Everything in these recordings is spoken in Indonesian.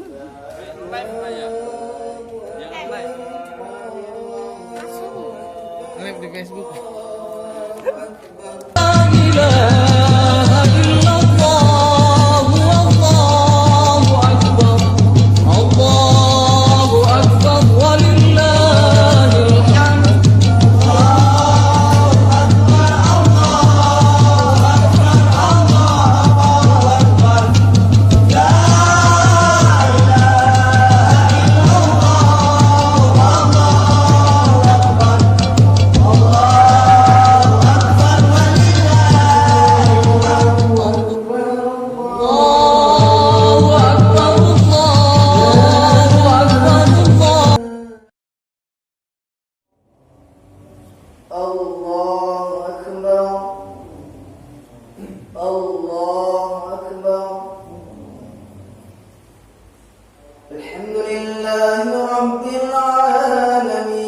Live aja. Jangan live. Live di Facebook. الله أكبر الله أكبر الحمد لله رب العالمين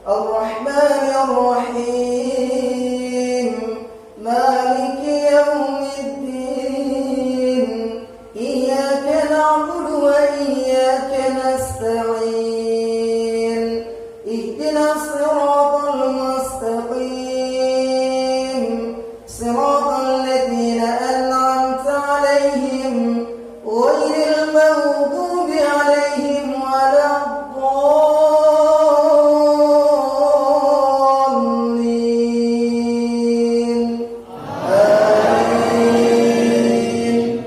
الرحمن الرحيم مالك يوم الدين إياك نعبد وإياك نستعين اهدنا الصراط المستقيم صراط الذين أنعمت عليهم غير المغضوب عليهم ولا الضالين آمين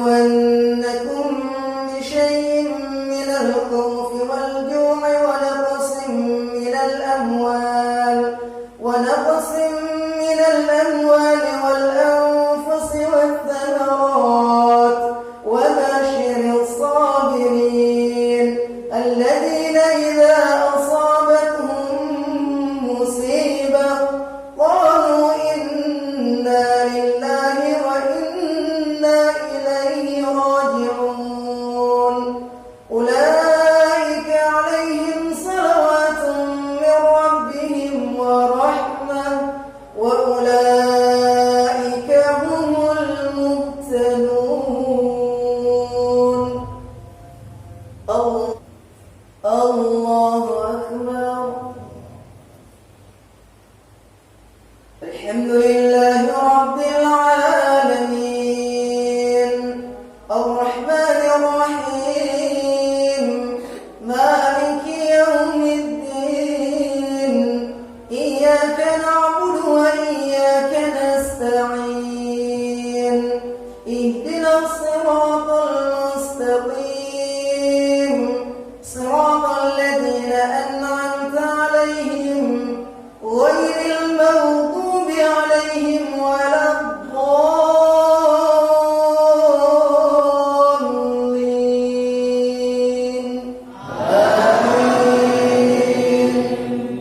ولنبلونكم بشيء من الخوف والجوع ونقص من الأموال والأنفس والثمرات وبشر الصابرين الذين إذا أصابتهم مصيبة قالوا إنا لله وإنا إليه راجعون أولئك عليهم صلوات من ربهم ورحمة وأولئك هم المهتدون الله أكبر الحمد لله رب العالمين الرحمن الرحيم مالك يوم الدين إياك نعبد وإياك نستعين اهدنا الصراط المستقيم صراط الذين أنعمت عليهم غير المغضوب عليهم ولا الضالين آمين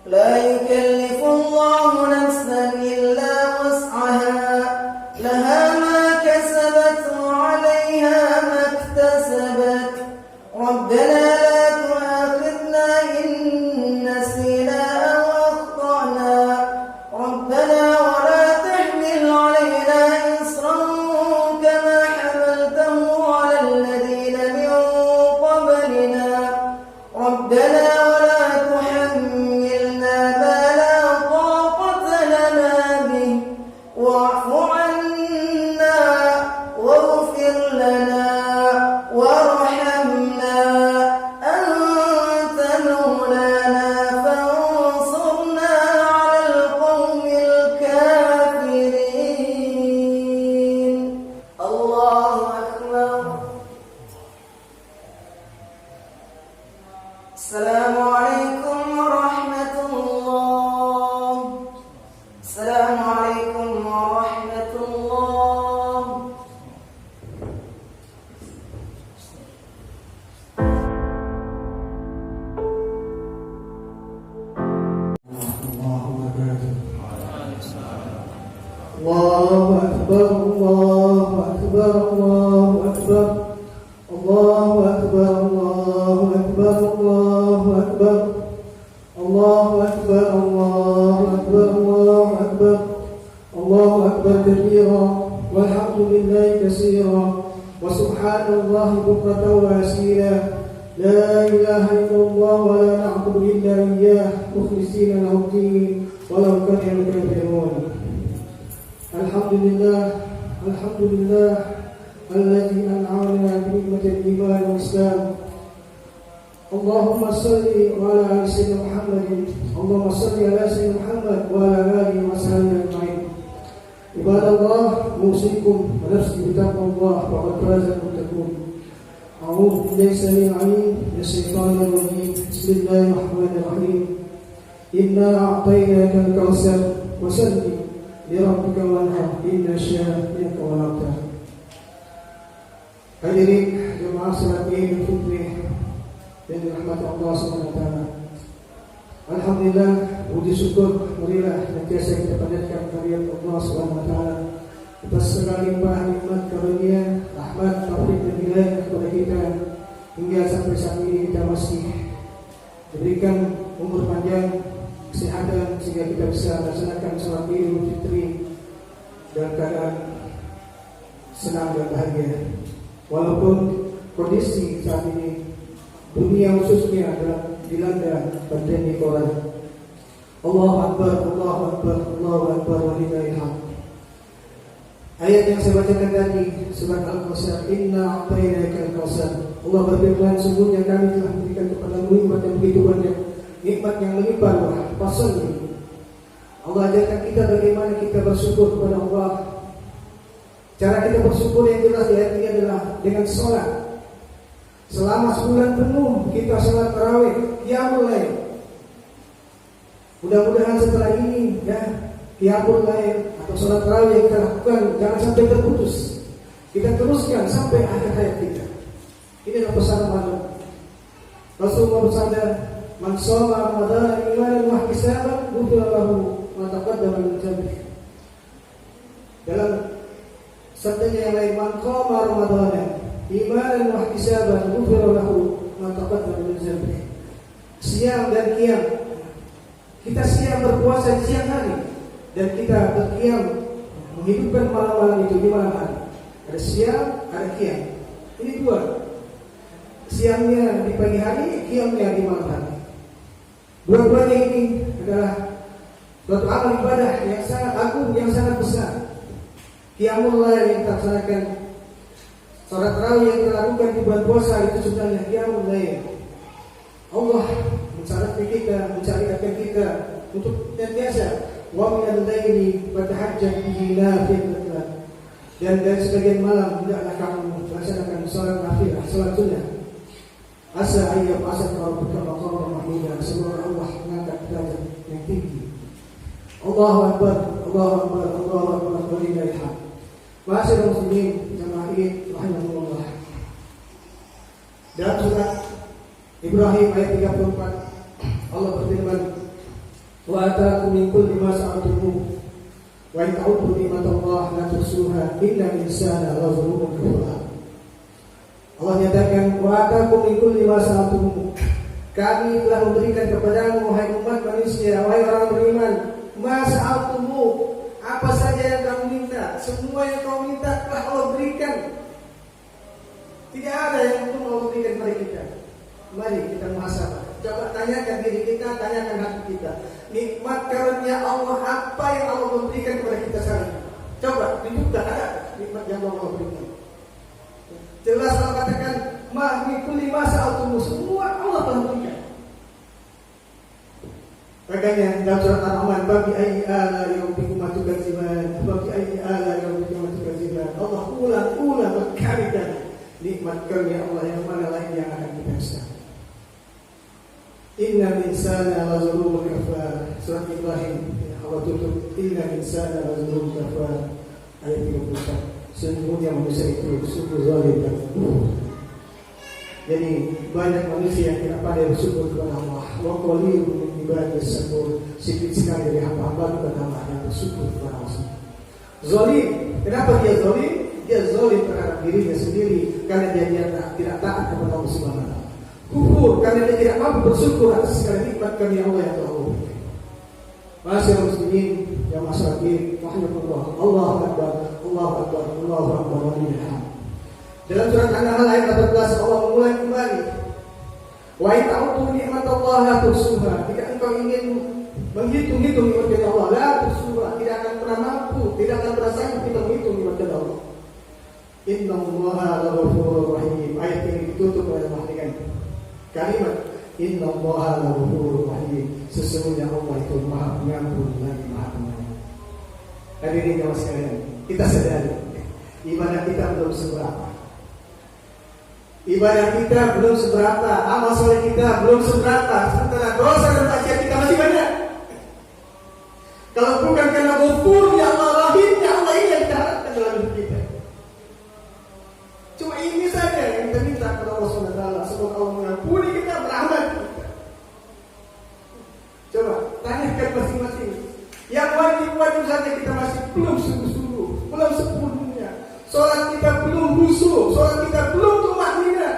لا يكلف الله نفسا إلا وسعها لها ما كسبت وعليها ما اكتسبت ربنا لا تؤاخذنا إن نسينا أو أخطأنا ربنا ولا تحمل علينا إصرا كما حملته على الذين من قبلنا ربنا ولا تحملنا ما لا طاقة لنا كبيرا والحمد لله كثيرا وسبحان الله بكرة وأصيلا لا إله إلا الله ولا نعبد إلا إياه مخلصين له الدين ولو كره الكافرون. الحمد لله الذي أنعمنا بنعمة الإيمان والإسلام. اللهم صل على آل سيدنا محمد اللهم صل على سيدنا محمد وعلى آله وصحبه أجمعين. عباد الله أوصيكم ونفسي بتقوى الله فقد فاز المتقون. أعوذ بالله السميع العليم من الشيطان الرجيم. بسم الله الرحمن الرحيم. إنا أعطيناك الكوثر فصل لربك وانحر إن شانئك هو الأبتر. Hadirin jemaah salat Idul Fitri yang dirahmati Allah SWT. Alhamdulillah, puji syukur marilah senantiasa kita panjatkan kehadirat Allah SWT atas segala limpah nikmat karunia, rahmat, taufik dan hidayah kepada kita hingga sampai saat ini kita masih diberikan umur panjang, kesehatan sehingga kita bisa melaksanakan salat Idul Fitri dalam keadaan senang dan bahagia. Walaupun kondisi saat ini dunia khususnya adalah dilanda pandemi corona. Allahu Akbar, Allahu Akbar, Allahu Akbar walillahil hamd. Ayat yang saya bacakan tadi surat Al-Kautsar, Inna a'tainakal kautsar. Allah berfirman, sungguhnya kami telah memberikan kepadamu nikmat yang begitu banyak, nikmat yang melimpah ruah. Pasal ini Allah ajarkan kita bagaimana kita bersyukur kepada Allah. Cara kita bersyukur yang jelas di ayat ini adalah dengan sholat. Selama sebulan penuh kita sholat tarawih, qiyamul lail. Mudah-mudahan setelah ini qiyamul lail atau sholat tarawih yang kita lakukan jangan sampai terputus. Kita teruskan sampai akhir hayat kita. Ini adalah pesan Ramadan. Rasulullah bersabda, "Man shoma Ramadan imanan wa ihtisaban, ghufira lahu ma taqaddama min dhanbihi." Dalam sabdanya yang lain, "Man qama Ramadana imanan wa ihtisaban ghufira lahu ma taqaddama min dhanbihi." Siang dan qiyam. Kita siang berpuasa di siang hari dan kita berqiyam menghidupkan malam-malam itu di malam hari. Ada siang, ada qiyam. Ini dua. Siangnya di pagi hari, qiyamnya di malam hari. Dua-duanya ini adalah suatu amal ibadah yang sangat agung, yang sangat besar. Qiyamul lail yang kita laksanakan, salat tarawih yang kita lakukan di bulan puasa itu sebenarnya qiyamul lail. Allah mensyariatkan kita untuk senantiasa wa minal laili fatahajjat bihi nafilatan. Dan dari sebagian malam hendaklah kamu melaksanakan salat nafilah, salat sunnah. Asa ayyab asa rabbuka maqaman mahmuda. Semoga Allah mengangkat derajat yang tinggi. Allahu Akbar, Allahu Akbar, Allahu Akbar walillahil hamd. Ma'asyiral muslimin jamaah Id rahimahullah. Dalam surat Ibrahim ayat 34 Allah berfirman, "Wa ataakum min kulli ma sa'altumuh wa in ta'uddu ni'matallahi la tuhsuha innal insana lazalumun kafur." Allah nyatakan, "Wa ataakum min kulli ma sa'altumuh." Kami telah memberikan kepadamu wahai umat manusia, wahai orang beriman, ma sa'altumuh, apa saja yang kamu minta, semua yang kamu minta telah Allah berikan. Tidak ada yang belum Allah berikan kepada kita. Mari kita muhasabah. Coba tanyakan diri kita, tanyakan hati kita. Nikmat karunia Allah apa yang Allah memberikan kepada kita sekarang? Coba dibuka, ada nikmat yang Allah berikan. Jelas Allah katakan, "Ma min kulli ma sa'altum", semua Allah telah berikan. Makanya dalam surat Ar-Rahman, "Bagi ayyi ala rabbikum tukadziban, bagi ayyi ala rabbikum tukadziban." Allah ulang berkali-kali nikmat karunia Allah yang mana lagi yang akan kita rasakan. Innal insana lazalumun kafar. Surat Ibrahim Allah tutup, innal insana lazalumun kafar. Ayat 34. Sesungguhnya manusia itu sungguh zalim dan kufur. Jadi banyak manusia yang tidak pandai bersyukur kepada Allah. Wa qalilun min ibadis syakur. Sedikit sekali dari hamba-hamba kepada Allah yang bersyukur kepada Allah. Zalim. Kenapa dia zalim? Dia zalim terhadap dirinya sendiri karena dia tidak taat kepada Allah Subhanahu wa taala. Kufur karena dia tidak mampu bersyukur atas segala nikmat karunia Allah yang telah Allah berikan. Masyaallah muslimin yang masyarakat rahimahullah. Allahu akbar, Allahu akbar, Allahu akbar walillahil hamd. Dalam surat An-Nahl ayat 14 Allah mulai kembali. Wa in ta'uddu ni'matallahi la tuhsuha. Jika engkau ingin menghitung-hitung nikmat Allah, la tuhsuha, tidak akan pernah mampu, tidak akan pernah sanggup kita menghitung nikmat Allah. Innallaha laghafurur rahim. Ayat ini ditutup oleh dengan kalimat Innallaha laghafurur rahim. Sesungguhnya Allah itu Maha Pengampun lagi Maha Penyayang. Hadirin yang sekalian, kita sadari ibadah kita belum seberapa. Ibadah kita belum seberapa, amal soleh kita belum seberapa, sementara dosa dan maksiat kita masih banyak. Kalau bukan karena ghafurnya Allah, rahimnya Allah, ini yang kita harapkan dalam hidup kita. Cuma ini saja yang kita minta kepada Allah SWT. Semoga Allah mengampuni kita, merahmati kita. Coba tanyakan masing-masing. Yang wajib-wajib saja kita masih belum sungguh-sungguh, belum sepenuhnya. Sholat kita belum khusyuk, sholat kita belum tumaninah.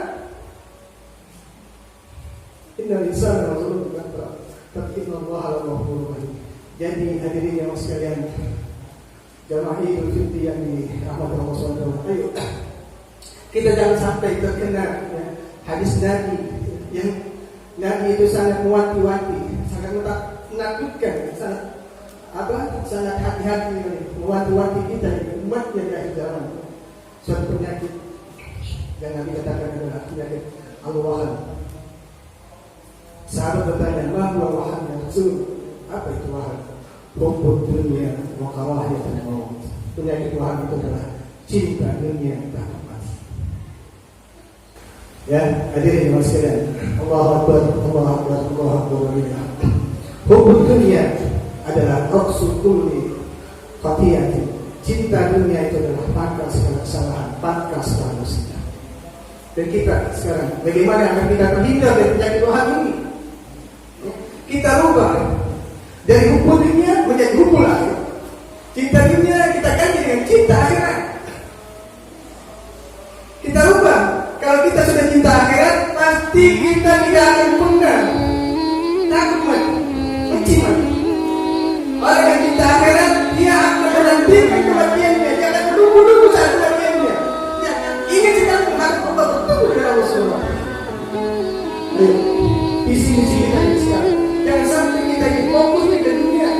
Innal insana lazulumun kafar. Tapi innallaha ghafurur rahim. Jadi hadirin yang sekalian, jamaah Idul Fitri yang dirahmati Allah SWT. Ayo kita jangan sampai terkena hadis Nabi yang Nabi itu sangat mewanti-wanti, sangat menakutkan, sangat hati-hati mewanti-wanti kita umatnya di akhir zaman. Suatu penyakit yang Nabi katakan adalah penyakit al-wahan. Sahabat bertanya, "Ma huwa wahan ya Rasul?" Apa itu wahan? Hubbud dunya wa karahiyatul maut. Penyakit wahan itu adalah cinta dunia dan mati. Ya, hadirin yang sekalian, Allahu akbar, Allahu akbar, Allahu akbar. Hubbud dunya adalah raqsul kulli khati'atin. Cinta dunia itu adalah pangkal segala kesalahan, pangkal segala dosa. Dan kita sekarang bagaimana agar kita terhindar dari penyakit wahan ini? Kita rubah dari hukum dunia menjadi hukum akhirat. Cinta dunia kita ganti dengan cinta akhirat. Kita rubah. Kalau kita sudah cinta akhirat, pasti kita tidak akan pernah takut mati, benci mati. Orang yang cinta akhirat, dia akan menantikan kematiannya, dia akan menunggu saat kematiannya. Dia ingin sekali mengharap Allah bertemu dengan Allah SWT. Ayo, visi-misi kita ini sekarang. Jangan sampai kita ini fokus ke dunia.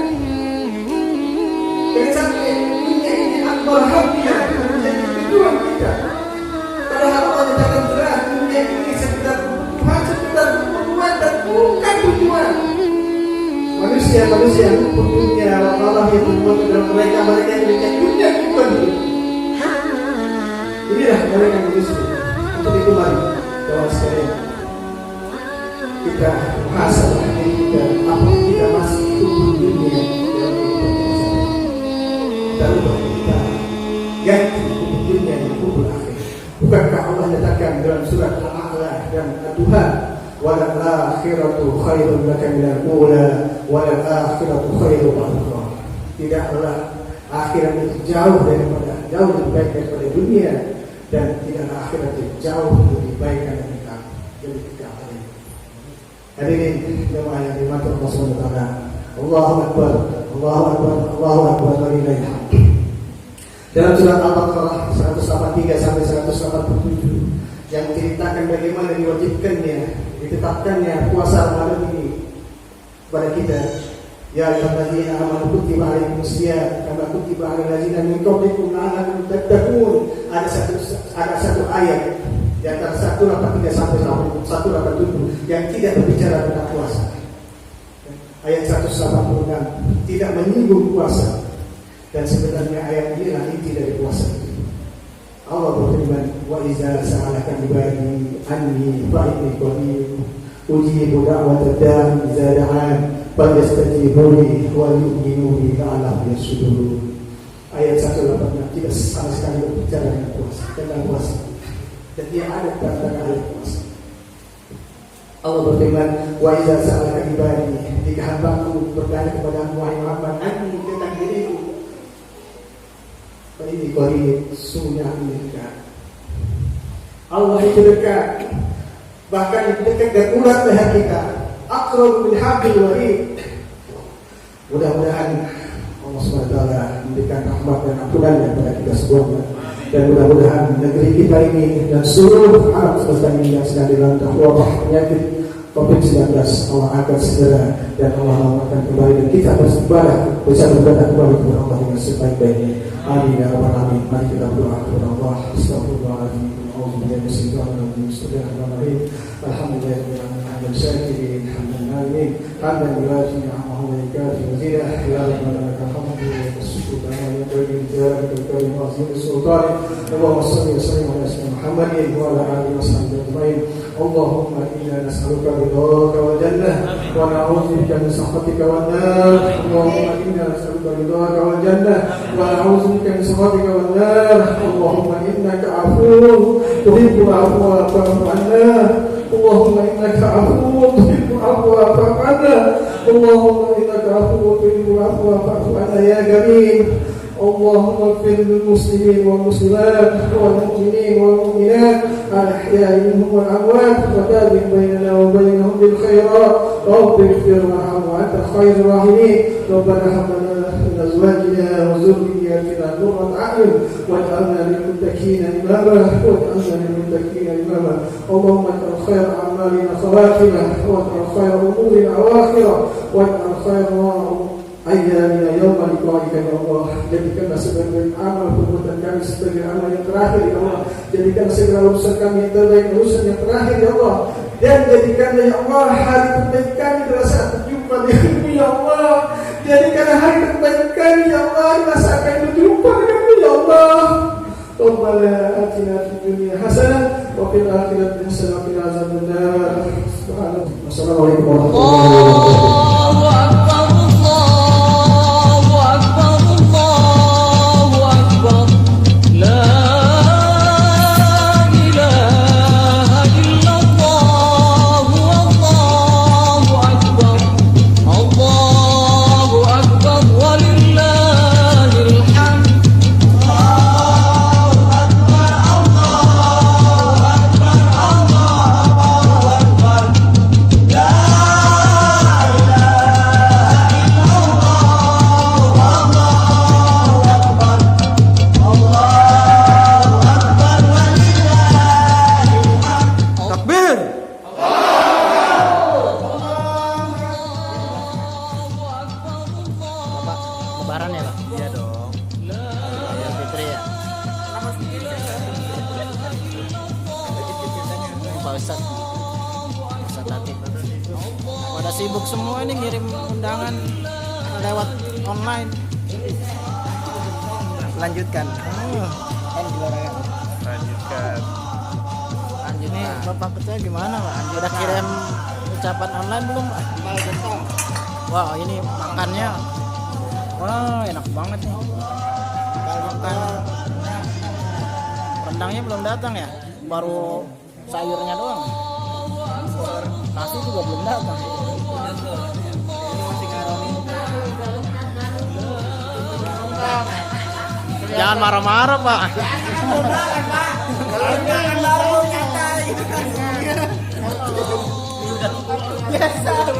Jangan sampai dunia ini akbar hatinya menjadi tujuan kita. Padahal Allah nyatakan jelas dunia ini sekedar kebutuhan dan bukan tujuan. Manusia yang dunia, Allah yang membuat mereka yang demikian dunia bukan dunia. Inilah mereka yang manusia. Untuk itu mari jamaah sekalian, kita muhasabah diri kita, apa kita masih hidup di dunia dalam kehidupan kita. Kita ubah, kita ganti hidup dunia yang kubur akhir. Bukankah Allah nyatakan dalam surat Al-A'la dan Tuhan, walal akhiratu khairun laka minal ula walal akhiratu khairun laka. Tidaklah akhirat itu jauh lebih baik daripada dunia, dan tidaklah akhirat itu jauh lebih baik daripada dari kekal. Hadirin jemaah yang dirahmati Allah SWT. Allahu akbar, Allahu akbar, Allahu akbar walillahil hamd. Dalam surat Al-Baqarah 183 sampai 187 yang menceritakan bagaimana diwajibkannya, ditetapkannya puasa Ramadan ini kepada kita. Ya ayyuhallazina amanu kutiba alaikumusiyam kama kutiba alal ladzina min qablikum la'allakum tattaqun. Ada satu ayat di antara 183 sampai 187 yang tidak berbicara tentang puasa. Ayat 186 tidak menyinggung puasa, dan sebenarnya ayat ini adalah inti dari puasa. Allah berfirman, wa iza sa'alaka ibadi anni fa inni qarib ujibu da'watad da'i idza da'an falyastajibu li wa yu'minu bi la'allahum yarshudun. Ayat 186 tidak sama sekali berbicara tentang puasa. Dan dia ada tentang ayat puasa. Allah berfirman, wa iza sa'alaka ibadi, jika hambaku bertanya kepada wahai Muhammad anni tentang diriku, ini qarib, sungguh ini dekat. Allah itu dekat, bahkan itu dekat dan urat leher kita. Aqrab min hablil warid. Mudah-mudahan Allah SWT memberikan rahmat dan ampunan kepada kita semuanya. Dan mudah-mudahan negeri kita ini dan seluruh alam semesta ini yang sedang dilanda wabah penyakit COVID-19 Allah akan segera dan Allah akan kembali dan kita bisa beribadah kembali kepada Allah dengan sebaik-baiknya. Amin ya rabbal alamin. Mari kita berdoa kepada Allah. Astagfirullahaladzim. Alhamdulillah Alhamdulillah hamdan syakirin hamdan na'imin hamdan yuwafi ni'amahu wa yukafi mazidah ya rabbana lakal hamdu wa syukru lana ya qayyum jalika al-karim azim as-sultan Allahumma salli wa sallim ala sayyidina Muhammadin wa ala alihi wa sahbihi ajma'in Allahumma inna nas'aluka ridhaka wal jannah wa na'udzu bika min sakhatika wan nar Allahumma inna nas'aluka ridhaka wal jannah wa na'udzu bika min sakhatika wan nar Allahumma innaka 'afuwwun tuhibbul 'afwa fa'fu 'anna اللهم إنك عفو تحب العفو فاعف عنا اللهم إنك عفو تحب العفو فاعف عنا يا كريم اللهم اغفر للمسلمين والمسلمات والمؤمنين والمؤمنات الأحياء منهم والأموات وتابع بيننا وبينهم بالخيرات رب اغفر وارحم وأنت خير الراحمين ربنا هب لنا من أزواجنا وذرياتنا قرة أعين واجعلنا للمتقين إماما اللهم اجعل خير أعمالنا خواتمة واجعل خير أمورنا أواخرة واجعل خير أيامنا يوم لقائك يا Allah. Jadikanlah sebagai amal perbuatan kami sebagai amal yang terakhir ya Allah. Jadikan segala urusan kami terbaik urusan yang terakhir ya Allah. Dan jadikanlah ya Allah hari terbaik kami adalah saat berjumpa denganmu ya Allah. Jadikanlah hari terbaik kami ya Allah adalah saat kami berjumpa denganmu ya Allah. Rabbana atina fid dunya hasanah wa fil akhirati hasanah wa qina adzabannar. Wassalamualaikum warahmatullahi wabarakatuh. Lebaran ya Pak? Iya dong. Idul Fitri ya. Pak Ustadz Latif. Pada sibuk semua ini ngirim undangan lewat online. Lanjutkan. Ini Bapak Ketua gimana Pak? Udah kirim ucapan online belum Pak? Wah ini makannya. Wah enak banget nih. Makan rendangnya belum datang ya, baru sayurnya doang. Nasi juga belum datang. Jangan marah-marah Pak. Biasa.